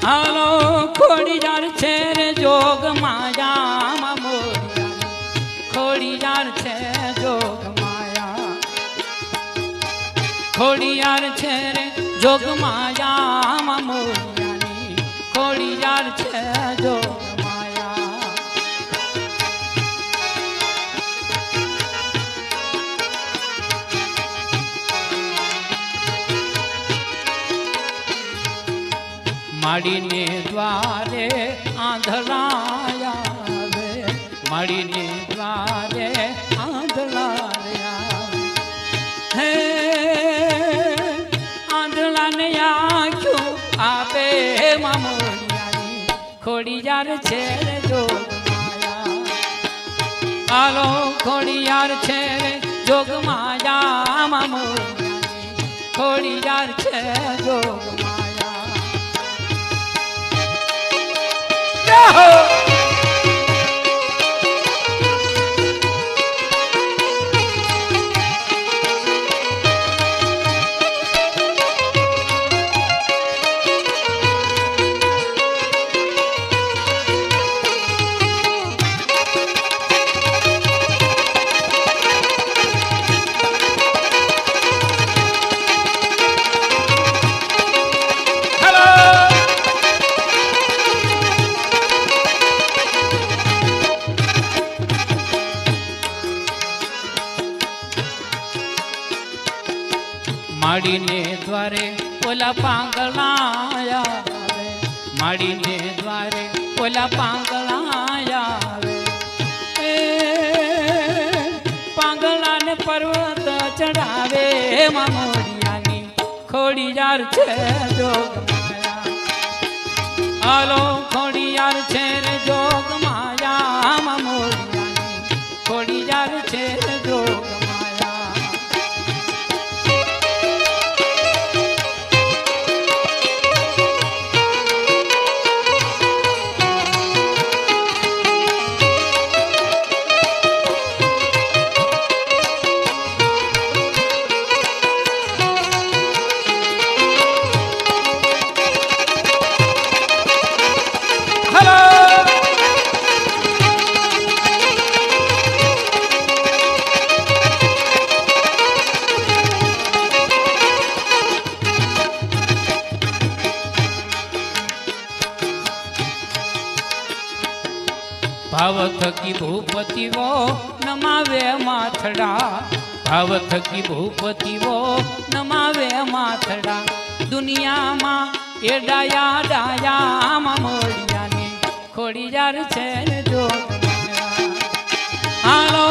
હાલો ખોડિયાર છે રે જોગ માયા મોરિયા ખોડિયાર છે જોગ માયા ખોડિયાર છે રે જોગ માયા મોરિયાની ખોડિયાર છે જોગ માયા માડીને દ્વારે આંધળાયા રે માડીને દ્વારે આંધળાયા હે આંધળાને આંખ્યું આપે મામોડિયાની ખોડિયાર છે રે જોગ માયા હાલો ખોડિયાર છે રે જોગ માયા મામોડિયાની ખોડિયાર છે જોગ માડીને દ્વારે ઓલા પાંગળાયા આવે માડીને દ્વારે ઓલા પાંગળાયા આવે પાંગળાને પર્વત ચડાવે મામોડિયાની ખોડિયાર છે જોગ માયા હાલો ખોડિયાર છે રે જોગ માયા મામોડિયાની ખોડિયાર છે જોગ ભાવ થકી ભૂપતિઓ નમાવે માથડા ભાવ થકી ભૂપતિઓ નમાવે માથડા દુનિયામાં એ ડાયા ડાયા મામોડિયાની ખોડિયાર છે જોગ માયા હાલો